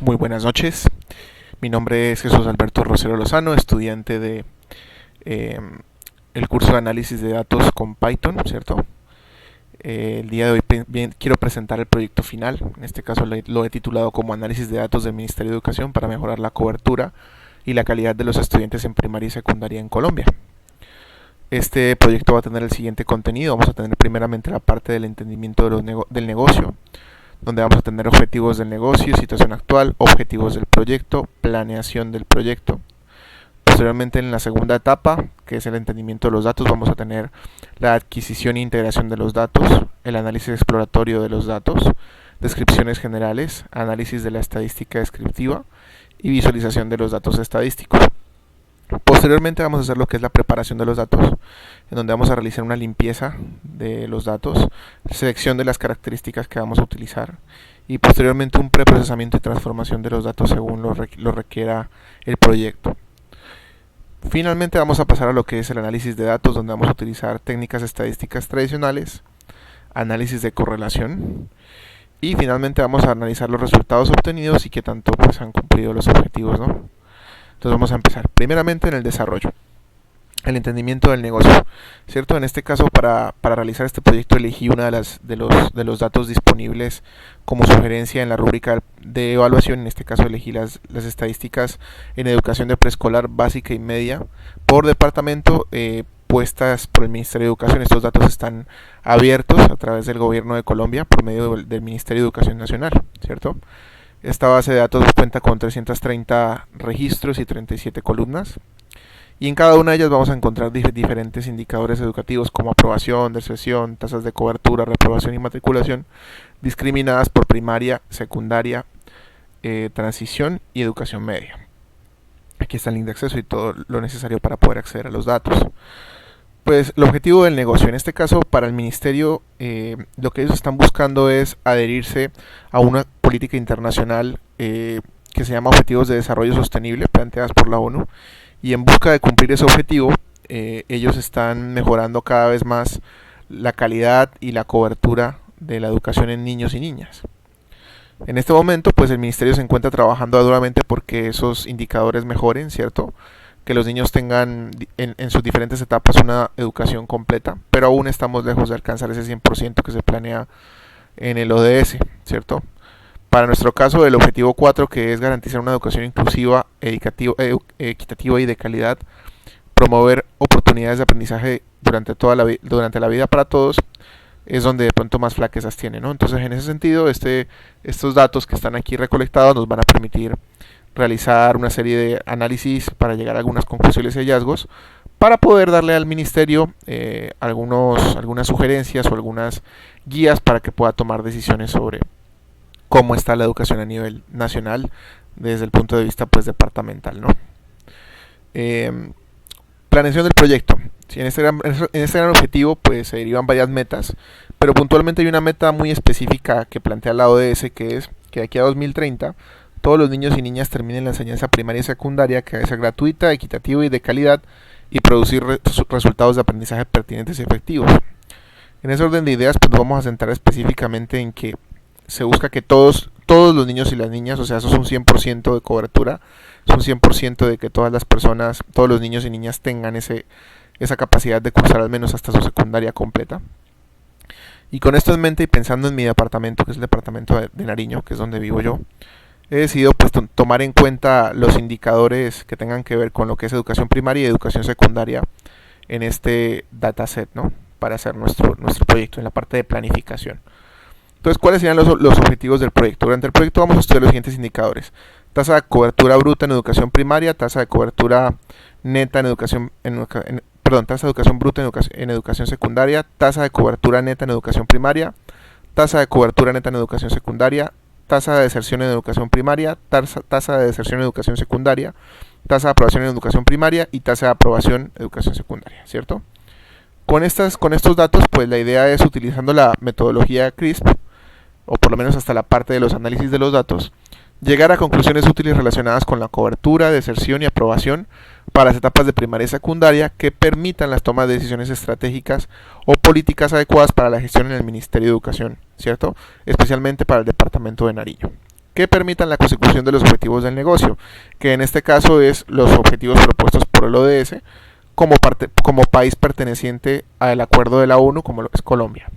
Muy buenas noches. Mi nombre es Jesús Alberto Rosero Lozano, estudiante de eh, el curso de análisis de datos con Python, ¿cierto? El día de hoy quiero presentar el proyecto final. En este caso lo he titulado como Análisis de datos del Ministerio de Educación para mejorar la cobertura y la calidad de los estudiantes en primaria y secundaria en Colombia. Este proyecto va a tener el siguiente contenido. Vamos a tener primeramente la parte del entendimiento del negocio, donde vamos a tener objetivos del negocio, situación actual, objetivos del proyecto, planeación del proyecto. Posteriormente, en la segunda etapa, que es el entendimiento de los datos, vamos a tener la adquisición e integración de los datos, el análisis exploratorio de los datos, descripciones generales, análisis de la estadística descriptiva y visualización de los datos estadísticos. Posteriormente vamos a hacer lo que es la preparación de los datos, en donde vamos a realizar una limpieza de los datos, selección de las características que vamos a utilizar y posteriormente un preprocesamiento y transformación de los datos según lo requiera el proyecto. Finalmente vamos a pasar a lo que es el análisis de datos, donde vamos a utilizar técnicas estadísticas tradicionales, análisis de correlación y finalmente vamos a analizar los resultados obtenidos y qué tanto pues, han cumplido los objetivos, ¿no? Entonces vamos a empezar. Primeramente en el desarrollo, el entendimiento del negocio, ¿cierto? En este caso para realizar este proyecto elegí una de los datos disponibles como sugerencia en la rúbrica de evaluación. En este caso elegí las estadísticas en educación de preescolar básica y media por departamento puestas por el Ministerio de Educación. Estos datos están abiertos a través del gobierno de Colombia por medio del Ministerio de Educación Nacional, ¿cierto? Esta base de datos cuenta con 330 registros y 37 columnas. Y en cada una de ellas vamos a encontrar diferentes indicadores educativos como aprobación, deserción, tasas de cobertura, reprobación y matriculación, discriminadas por primaria, secundaria, transición y educación media. Aquí está el link de acceso y todo lo necesario para poder acceder a los datos. Pues el objetivo del negocio, en este caso para el ministerio, lo que ellos están buscando es adherirse a una política internacional que se llama Objetivos de Desarrollo Sostenible, planteadas por la ONU, y en busca de cumplir ese objetivo, ellos están mejorando cada vez más la calidad y la cobertura de la educación en niños y niñas. En este momento, pues el ministerio se encuentra trabajando duramente porque esos indicadores mejoren, ¿cierto? Que los niños tengan en sus diferentes etapas una educación completa, pero aún estamos lejos de alcanzar ese 100% que se planea en el ODS, ¿cierto? Para nuestro caso, el objetivo 4, que es garantizar una educación inclusiva, equitativa y de calidad, promover oportunidades de aprendizaje durante la vida para todos, es donde de pronto más flaquezas tiene, ¿no? Entonces, en ese sentido, estos datos que están aquí recolectados nos van a permitir realizar una serie de análisis para llegar a algunas conclusiones y hallazgos para poder darle al ministerio algunas sugerencias o algunas guías para que pueda tomar decisiones sobre cómo está la educación a nivel nacional desde el punto de vista pues departamental, ¿no? Planeación del proyecto. Sí, en este gran objetivo pues se derivan varias metas, pero puntualmente hay una meta muy específica que plantea la ODS, que es que de aquí a 2030 todos los niños y niñas terminen la enseñanza primaria y secundaria, que debe ser gratuita, equitativa y de calidad, y producir resultados de aprendizaje pertinentes y efectivos. En ese orden de ideas, pues nos vamos a centrar específicamente en que se busca que todos los niños y las niñas, o sea, eso es un 100% de cobertura, es un 100% de que todas las personas, todos los niños y niñas tengan esa capacidad de cursar al menos hasta su secundaria completa. Y con esto en mente y pensando en mi departamento, que es el departamento de Nariño, que es donde vivo yo, he decidido pues tomar en cuenta los indicadores que tengan que ver con lo que es educación primaria y educación secundaria en este dataset, ¿no? Para hacer nuestro proyecto en la parte de planificación. Entonces, ¿cuáles serían los objetivos del proyecto? Durante el proyecto vamos a estudiar los siguientes indicadores: tasa de cobertura bruta en educación primaria, tasa de cobertura neta en tasa de educación bruta en educación secundaria, tasa de cobertura neta en educación primaria, tasa de cobertura neta en educación secundaria, tasa de deserción en educación primaria, tasa de deserción en educación secundaria, tasa de aprobación en educación primaria y tasa de aprobación en educación secundaria, ¿cierto? Con estos datos, pues la idea es, utilizando la metodología CRISP, o por lo menos hasta la parte de los análisis de los datos, llegar a conclusiones útiles relacionadas con la cobertura, deserción y aprobación para las etapas de primaria y secundaria que permitan las tomas de decisiones estratégicas o políticas adecuadas para la gestión en el Ministerio de Educación, ¿cierto? Especialmente para el departamento de Nariño. que permitan la consecución de los objetivos del negocio, que en este caso es los objetivos propuestos por el ODS como país perteneciente al acuerdo de la ONU, como lo es Colombia.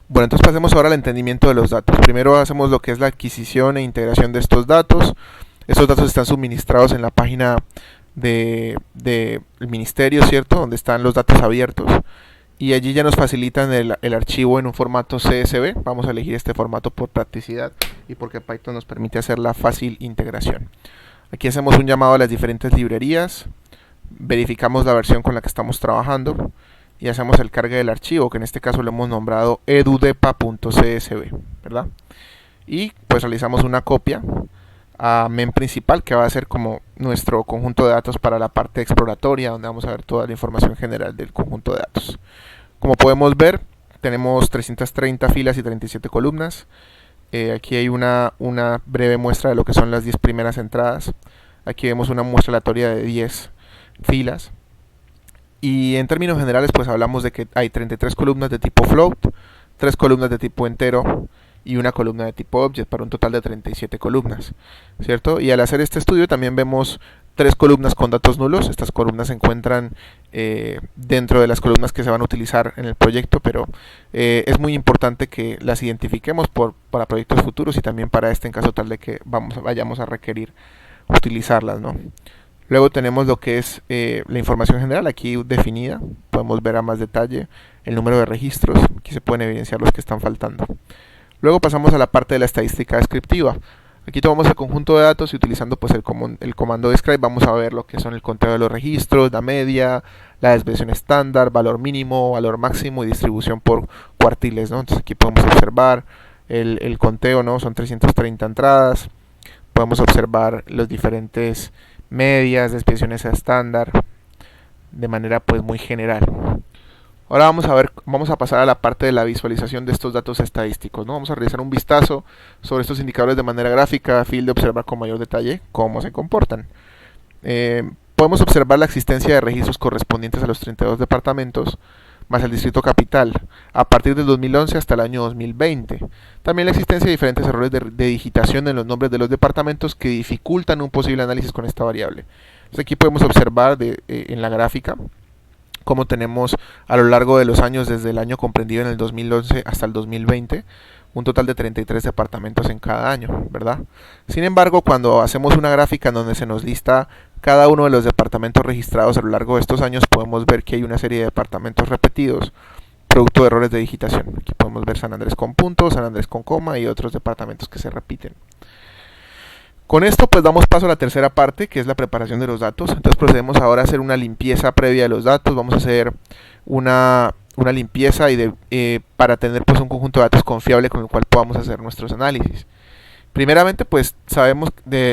Bueno, entonces pasemos ahora al entendimiento de los datos. Primero hacemos lo que es la adquisición e integración de estos datos. Estos datos están suministrados en la página del ministerio, ¿cierto? Donde están los datos abiertos. Y allí ya nos facilitan el archivo en un formato CSV. Vamos a elegir este formato por practicidad y porque Python nos permite hacer la fácil integración. Aquí hacemos un llamado a las diferentes librerías, verificamos la versión con la que estamos trabajando y hacemos el cargue del archivo, que en este caso lo hemos nombrado edudepa.csv, ¿verdad? Y pues realizamos una copia a men principal, que va a ser como nuestro conjunto de datos para la parte exploratoria, donde vamos a ver toda la información general del conjunto de datos. Como podemos ver, tenemos 330 filas y 37 columnas. Aquí hay una breve muestra de lo que son las 10 primeras entradas. Aquí vemos una muestra aleatoria de 10 filas. Y en términos generales, pues hablamos de que hay 33 columnas de tipo float, 3 columnas de tipo entero y una columna de tipo object, para un total de 37 columnas, ¿cierto? Y al hacer este estudio también vemos 3 columnas con datos nulos. Estas columnas se encuentran dentro de las columnas que se van a utilizar en el proyecto, pero es muy importante que las identifiquemos para proyectos futuros y también para este, en caso tal de que vayamos a requerir utilizarlas, ¿no? Luego tenemos lo que es la información general, aquí definida. Podemos ver a más detalle el número de registros. Aquí se pueden evidenciar los que están faltando. Luego pasamos a la parte de la estadística descriptiva. Aquí tomamos el conjunto de datos y utilizando pues el comando describe vamos a ver lo que son el conteo de los registros, la media, la desviación estándar, valor mínimo, valor máximo y distribución por cuartiles, ¿no? Entonces aquí podemos observar el conteo, ¿no? Son 330 entradas. Podemos observar los diferentes medias, desviaciones estándar de manera pues muy general. Ahora vamos a pasar a la parte de la visualización de estos datos estadísticos, ¿no? Vamos a realizar un vistazo sobre estos indicadores de manera gráfica a fin de observar con mayor detalle cómo se comportan. Podemos observar la existencia de registros correspondientes a los 32 departamentos más el distrito capital a partir del 2011 hasta el año 2020. También la existencia de diferentes errores de digitación en los nombres de los departamentos que dificultan un posible análisis con esta variable. Entonces aquí podemos observar en la gráfica como tenemos a lo largo de los años, desde el año comprendido en el 2011 hasta el 2020, un total de 33 departamentos en cada año, ¿verdad? Sin embargo, cuando hacemos una gráfica en donde se nos lista cada uno de los departamentos registrados a lo largo de estos años, podemos ver que hay una serie de departamentos repetidos, producto de errores de digitación. Aquí podemos ver San Andrés con punto, San Andrés con coma y otros departamentos que se repiten. Con esto pues damos paso a la tercera parte, que es la preparación de los datos. Entonces procedemos ahora a hacer una limpieza previa de los datos. Vamos a hacer una limpieza para tener pues un conjunto de datos confiable con el cual podamos hacer nuestros análisis. Primeramente pues sabemos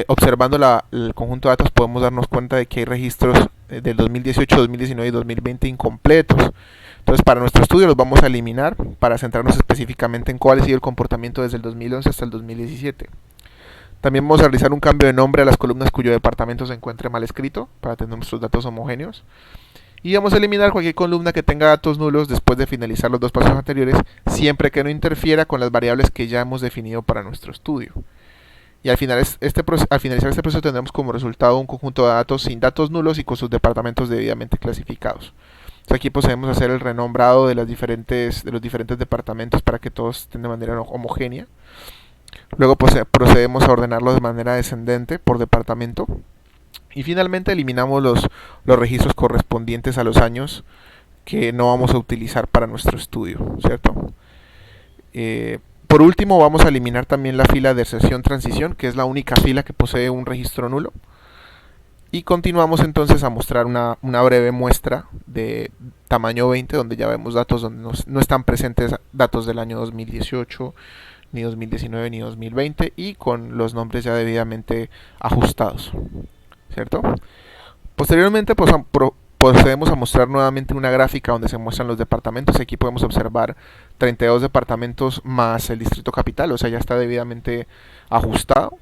observando el conjunto de datos podemos darnos cuenta de que hay registros del 2018, 2019 y 2020 incompletos. Entonces para nuestro estudio los vamos a eliminar para centrarnos específicamente en cuál ha sido el comportamiento desde el 2011 hasta el 2017. También vamos a realizar un cambio de nombre a las columnas cuyo departamento se encuentre mal escrito para tener nuestros datos homogéneos. Y vamos a eliminar cualquier columna que tenga datos nulos después de finalizar los dos pasos anteriores, siempre que no interfiera con las variables que ya hemos definido para nuestro estudio. Y al finalizar este proceso tendremos como resultado un conjunto de datos sin datos nulos y con sus departamentos debidamente clasificados. Entonces aquí procedemos a hacer el renombrado de los diferentes departamentos para que todos estén de manera homogénea. Luego procedemos a ordenarlo de manera descendente por departamento. Y finalmente eliminamos los registros correspondientes a los años que no vamos a utilizar para nuestro estudio, ¿cierto? Por último vamos a eliminar también la fila de sesión-transición, que es la única fila que posee un registro nulo. Y continuamos entonces a mostrar una breve muestra de tamaño 20, donde ya vemos datos donde no están presentes datos del año 2018, ni 2019 ni 2020 y con los nombres ya debidamente ajustados, ¿cierto? Posteriormente procedemos a mostrar nuevamente una gráfica donde se muestran los departamentos. Aquí podemos observar 32 departamentos más el distrito capital, o sea ya está debidamente ajustado.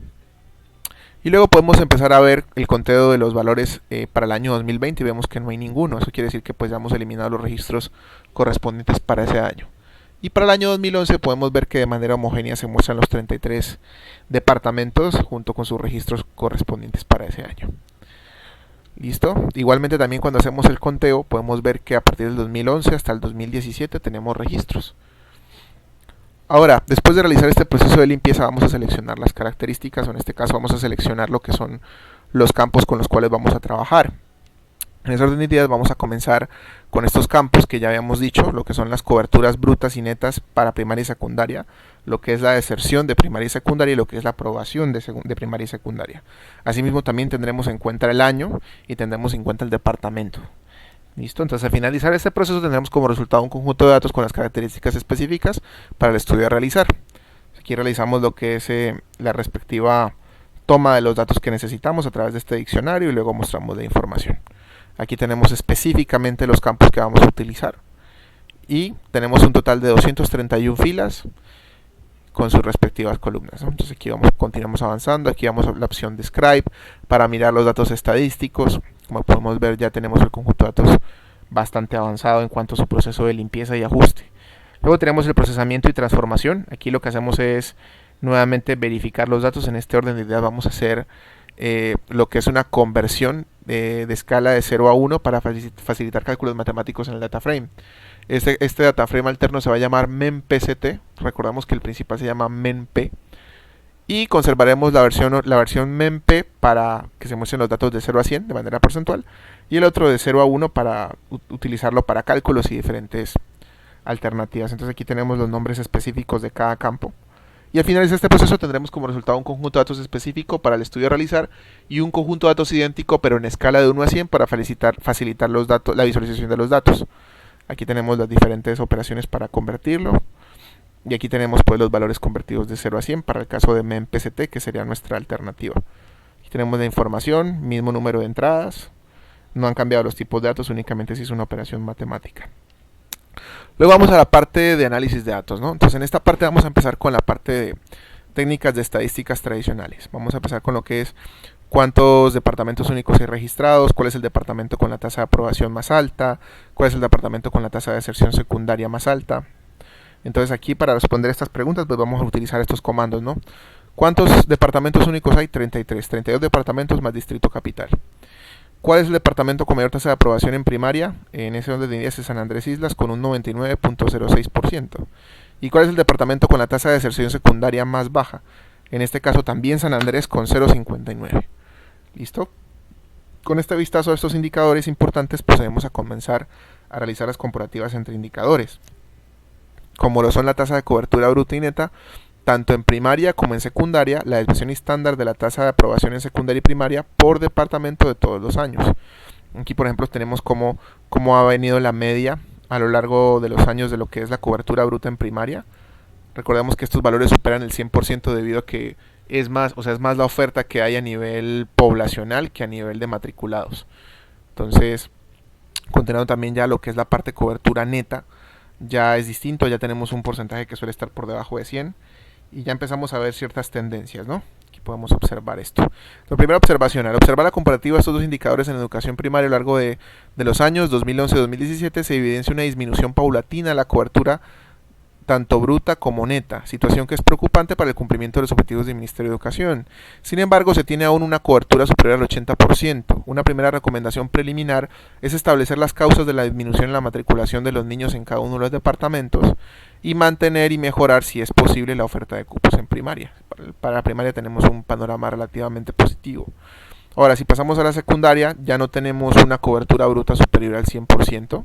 Y luego podemos empezar a ver el conteo de los valores para el año 2020 y vemos que no hay ninguno. Eso quiere decir que pues ya hemos eliminado los registros correspondientes para ese año. Y para el año 2011 podemos ver que de manera homogénea se muestran los 33 departamentos junto con sus registros correspondientes para ese año. ¿Listo? Igualmente también cuando hacemos el conteo podemos ver que a partir del 2011 hasta el 2017 tenemos registros. Ahora, después de realizar este proceso de limpieza vamos a seleccionar las características, o en este caso vamos a seleccionar lo que son los campos con los cuales vamos a trabajar. En ese orden de ideas vamos a comenzar con estos campos que ya habíamos dicho, lo que son las coberturas brutas y netas para primaria y secundaria, lo que es la deserción de primaria y secundaria y lo que es la aprobación de primaria y secundaria. Asimismo también tendremos en cuenta el año y tendremos en cuenta el departamento. ¿Listo? Entonces al finalizar este proceso tendremos como resultado un conjunto de datos con las características específicas para el estudio a realizar. Aquí realizamos lo que es la respectiva toma de los datos que necesitamos a través de este diccionario y luego mostramos la información. Aquí tenemos específicamente los campos que vamos a utilizar y tenemos un total de 231 filas con sus respectivas columnas, ¿no? Entonces aquí continuamos avanzando, aquí vamos a la opción Describe para mirar los datos estadísticos. Como podemos ver ya tenemos el conjunto de datos bastante avanzado en cuanto a su proceso de limpieza y ajuste. Luego tenemos el procesamiento y transformación. Aquí lo que hacemos es nuevamente verificar los datos. En este orden de ideas vamos a hacer lo que es una conversión de escala de 0 a 1 para facilitar cálculos matemáticos en el data frame. Este data frame alterno se va a llamar MEMPCT. Recordamos que el principal se llama MEMP. Y conservaremos la versión MEMP para que se muestren los datos de 0 a 100 de manera porcentual. Y el otro de 0 a 1 para utilizarlo para cálculos y diferentes alternativas. Entonces aquí tenemos los nombres específicos de cada campo. Y al finalizar este proceso tendremos como resultado un conjunto de datos específico para el estudio a realizar y un conjunto de datos idéntico pero en escala de 1 a 100 para facilitar los datos, la visualización de los datos. Aquí tenemos las diferentes operaciones para convertirlo. Y aquí tenemos pues los valores convertidos de 0 a 100 para el caso de MEMPCT, que sería nuestra alternativa. Aquí tenemos la información, mismo número de entradas. No han cambiado los tipos de datos, únicamente se hizo una operación matemática. Luego vamos a la parte de análisis de datos, ¿no? Entonces en esta parte vamos a empezar con la parte de técnicas de estadísticas tradicionales. Vamos a empezar con lo que es cuántos departamentos únicos hay registrados, cuál es el departamento con la tasa de aprobación más alta, cuál es el departamento con la tasa de deserción secundaria más alta. Entonces aquí para responder estas preguntas pues vamos a utilizar estos comandos, ¿no? ¿Cuántos departamentos únicos hay? 33, 32 departamentos más distrito capital. ¿Cuál es el departamento con mayor tasa de aprobación en primaria? En ese orden de ideas es San Andrés Islas con un 99.06%. ¿Y cuál es el departamento con la tasa de deserción secundaria más baja? En este caso también San Andrés con 0.59. ¿Listo? Con este vistazo a estos indicadores importantes procedemos a comenzar a realizar las comparativas entre indicadores, como lo son la tasa de cobertura bruta y neta, tanto en primaria como en secundaria, la desviación estándar de la tasa de aprobación en secundaria y primaria por departamento de todos los años. Aquí por ejemplo tenemos cómo ha venido la media a lo largo de los años de lo que es la cobertura bruta en primaria. Recordemos que estos valores superan el 100% debido a que es más la oferta que hay a nivel poblacional que a nivel de matriculados. Entonces, continuando también ya lo que es la parte de cobertura neta, ya es distinto, ya tenemos un porcentaje que suele estar por debajo de 100 y ya empezamos a ver ciertas tendencias, ¿no? Aquí podemos observar esto. La primera observación, al observar la comparativa de estos dos indicadores en educación primaria a lo largo de los años 2011-2017 se evidencia una disminución paulatina de la cobertura tanto bruta como neta, situación que es preocupante para el cumplimiento de los objetivos del Ministerio de Educación. Sin embargo, se tiene aún una cobertura superior al 80%. Una primera recomendación preliminar es establecer las causas de la disminución en la matriculación de los niños en cada uno de los departamentos y mantener y mejorar, si es posible, la oferta de cupos en primaria. Para la primaria tenemos un panorama relativamente positivo. Ahora, si pasamos a la secundaria, ya no tenemos una cobertura bruta superior al 100%.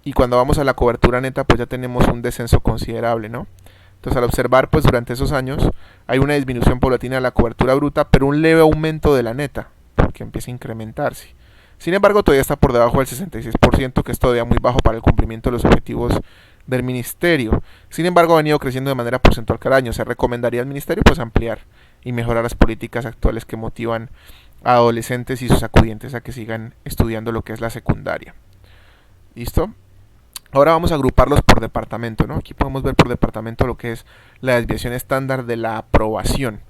Y cuando vamos a la cobertura neta, pues ya tenemos un descenso considerable, ¿no? Entonces al observar, pues durante esos años hay una disminución paulatina de la cobertura bruta, pero un leve aumento de la neta, porque empieza a incrementarse. Sin embargo, todavía está por debajo del 66%, que es todavía muy bajo para el cumplimiento de los objetivos del ministerio. Sin embargo, ha venido creciendo de manera porcentual cada año. Se recomendaría al ministerio pues ampliar y mejorar las políticas actuales que motivan a adolescentes y sus acudientes a que sigan estudiando lo que es la secundaria. ¿Listo? Ahora vamos a agruparlos por departamento, ¿no? Aquí podemos ver por departamento lo que es la desviación estándar de la aprobación.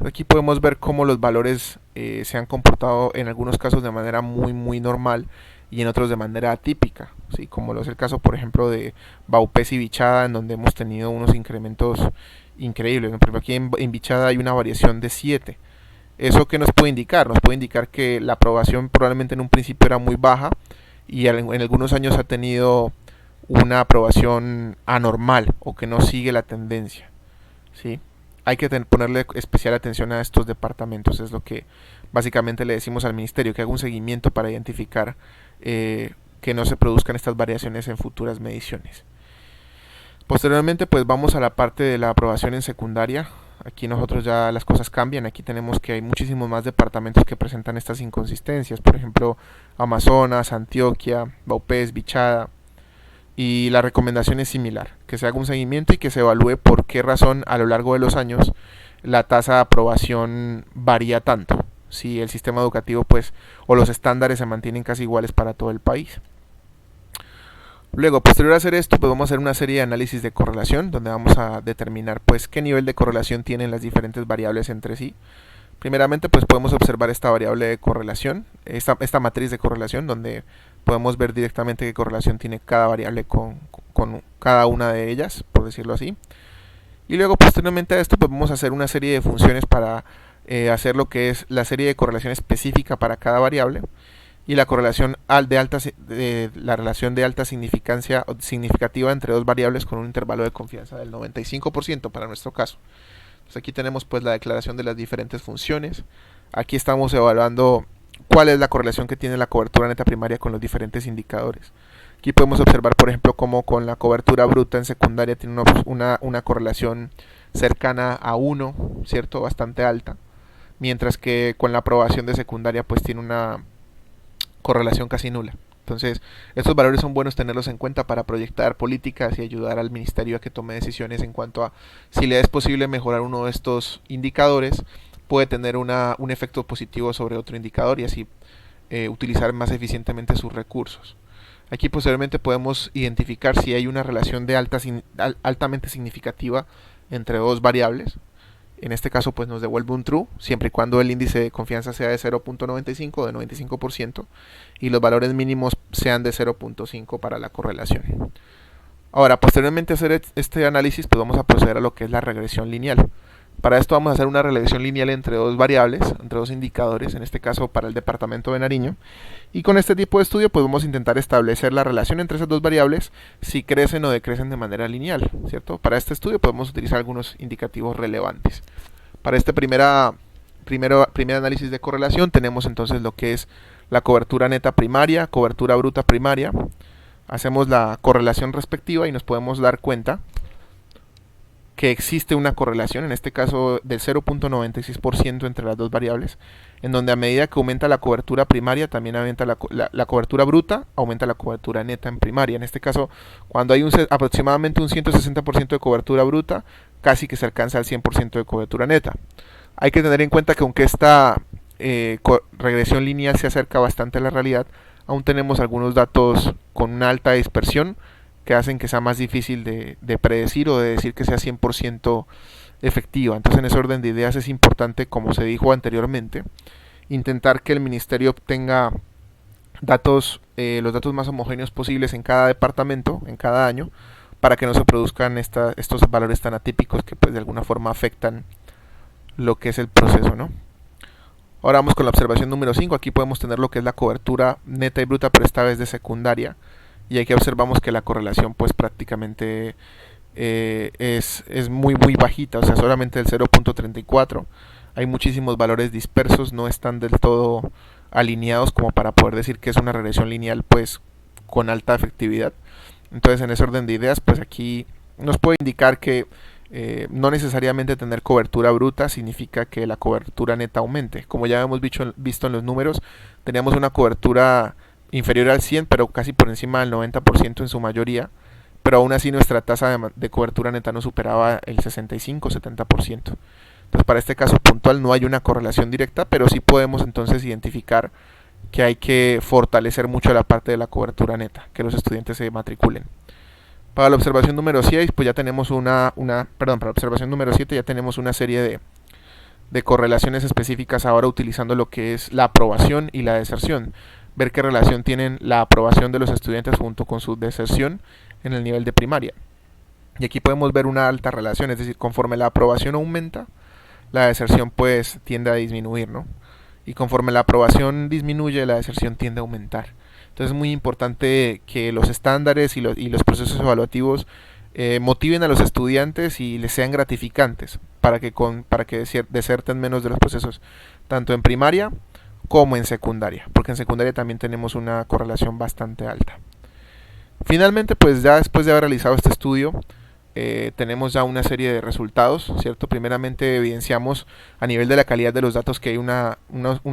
Aquí podemos ver cómo los valores se han comportado en algunos casos de manera muy normal y en otros de manera atípica, ¿sí? Como lo es el caso, por ejemplo, de Baupés y Bichada, en donde hemos tenido unos incrementos increíbles, ¿no? Por ejemplo, aquí en Bichada hay una variación de 7. ¿Eso qué nos puede indicar? Nos puede indicar que la aprobación probablemente en un principio era muy baja y en algunos años ha tenido una aprobación anormal o que no sigue la tendencia, ¿sí? Hay que ponerle especial atención a estos departamentos, es lo que básicamente le decimos al ministerio, que haga un seguimiento para identificar que no se produzcan estas variaciones en futuras mediciones. Posteriormente pues vamos a la parte de la aprobación en secundaria. Aquí nosotros ya las cosas cambian, aquí tenemos que hay muchísimos más departamentos que presentan estas inconsistencias, por ejemplo Amazonas, Antioquia, Baupés, Bichada, y la recomendación es similar, que se haga un seguimiento y que se evalúe por qué razón a lo largo de los años la tasa de aprobación varía tanto, si el sistema educativo pues o los estándares se mantienen casi iguales para todo el país. Luego, posterior a hacer esto, pues vamos a hacer una serie de análisis de correlación, donde vamos a determinar pues qué nivel de correlación tienen las diferentes variables entre sí. Primeramente, pues podemos observar esta variable de correlación, esta matriz de correlación, donde podemos ver directamente qué correlación tiene cada variable con cada una de ellas, por decirlo así. Y luego, posteriormente a esto, pues vamos a hacer una serie de funciones para hacer lo que es la serie de correlación específica para cada variable y la correlación la relación de alta significancia significativa entre dos variables con un intervalo de confianza del 95% para nuestro caso. Entonces aquí tenemos pues la declaración de las diferentes funciones. Aquí estamos evaluando cuál es la correlación que tiene la cobertura neta primaria con los diferentes indicadores. Aquí podemos observar, por ejemplo, cómo con la cobertura bruta en secundaria tiene una correlación cercana a 1, ¿cierto? Bastante alta. Mientras que con la aprobación de secundaria pues tiene una correlación casi nula. Entonces, estos valores son buenos tenerlos en cuenta para proyectar políticas y ayudar al ministerio a que tome decisiones en cuanto a si le es posible mejorar uno de estos indicadores, puede tener un efecto positivo sobre otro indicador y así utilizar más eficientemente sus recursos. Aquí posteriormente podemos identificar si hay una relación de altamente significativa entre dos variables. En este caso pues nos devuelve un true, siempre y cuando el índice de confianza sea de 0.95 o de 95% y los valores mínimos sean de 0.5 para la correlación. Ahora, posteriormente a hacer este análisis, pues vamos a proceder a lo que es la regresión lineal. Para esto vamos a hacer una regresión lineal entre dos variables, entre dos indicadores, en este caso para el departamento de Nariño. Y con este tipo de estudio pues vamos a intentar establecer la relación entre esas dos variables, si crecen o decrecen de manera lineal, ¿cierto? Para este estudio podemos utilizar algunos indicativos relevantes. Para este primer análisis de correlación tenemos entonces lo que es la cobertura neta primaria, cobertura bruta primaria. Hacemos la correlación respectiva y nos podemos dar cuenta que existe una correlación, en este caso del 0.96% entre las dos variables, en donde a medida que aumenta la cobertura primaria, también aumenta la cobertura bruta, aumenta la cobertura neta en primaria. En este caso, cuando hay aproximadamente un 160% de cobertura bruta, casi que se alcanza al 100% de cobertura neta. Hay que tener en cuenta que aunque esta regresión lineal se acerca bastante a la realidad, aún tenemos algunos datos con una alta dispersión, que hacen que sea más difícil de predecir o de decir que sea 100% efectiva. Entonces en ese orden de ideas es importante, como se dijo anteriormente, intentar que el ministerio obtenga los datos más homogéneos posibles en cada departamento, en cada año, para que no se produzcan estos valores tan atípicos que pues de alguna forma afectan lo que es el proceso, ¿no? Ahora vamos con la observación número 5. Aquí podemos tener lo que es la cobertura neta y bruta, pero esta vez de secundaria. Y aquí observamos que la correlación pues prácticamente es muy bajita, o sea, solamente el 0.34. Hay muchísimos valores dispersos, no están del todo alineados como para poder decir que es una regresión lineal pues con alta efectividad. Entonces en ese orden de ideas pues aquí nos puede indicar que no necesariamente tener cobertura bruta significa que la cobertura neta aumente. Como ya hemos visto en los números, teníamos una cobertura inferior al 100, pero casi por encima del 90% en su mayoría, pero aún así nuestra tasa de cobertura neta no superaba el 65-70%. Entonces para este caso puntual no hay una correlación directa, pero sí podemos entonces identificar que hay que fortalecer mucho la parte de la cobertura neta, que los estudiantes se matriculen. Para la observación número 6, pues ya tenemos para la observación número 7 ya tenemos una serie de correlaciones específicas ahora utilizando lo que es la aprobación y la deserción. Ver qué relación tienen la aprobación de los estudiantes junto con su deserción en el nivel de primaria. Y aquí podemos ver una alta relación, es decir, conforme la aprobación aumenta, la deserción pues tiende a disminuir, ¿no? Y conforme la aprobación disminuye, la deserción tiende a aumentar. Entonces es muy importante que los estándares y los procesos evaluativos motiven a los estudiantes y les sean gratificantes para que deserten menos de los procesos, tanto en primaria como en secundaria, porque en secundaria también tenemos una correlación bastante alta. Finalmente, pues ya después de haber realizado este estudio, tenemos ya una serie de resultados, ¿cierto? Primeramente evidenciamos a nivel de la calidad de los datos que hay una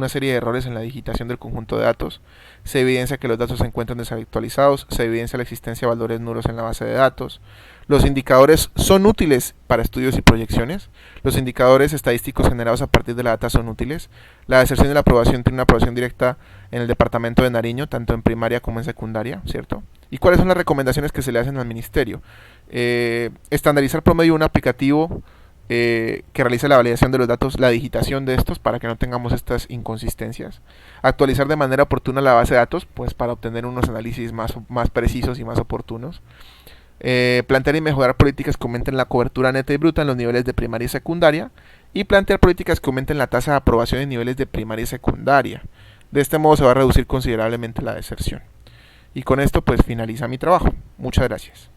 serie de errores en la digitación del conjunto de datos. Se evidencia que los datos se encuentran desactualizados, se evidencia la existencia de valores nulos en la base de datos. Los indicadores son útiles para estudios y proyecciones. Los indicadores estadísticos generados a partir de la data son útiles. La deserción y la aprobación tiene una aprobación directa en el departamento de Nariño, tanto en primaria como en secundaria, ¿cierto? ¿Y cuáles son las recomendaciones que se le hacen al ministerio? Estandarizar por medio de un aplicativo que realice la validación de los datos, la digitación de estos para que no tengamos estas inconsistencias. Actualizar de manera oportuna la base de datos, pues para obtener unos análisis más precisos y más oportunos. Plantear y mejorar políticas que aumenten la cobertura neta y bruta en los niveles de primaria y secundaria. Y plantear políticas que aumenten la tasa de aprobación en niveles de primaria y secundaria. De este modo se va a reducir considerablemente la deserción. Y con esto pues finaliza mi trabajo. Muchas gracias.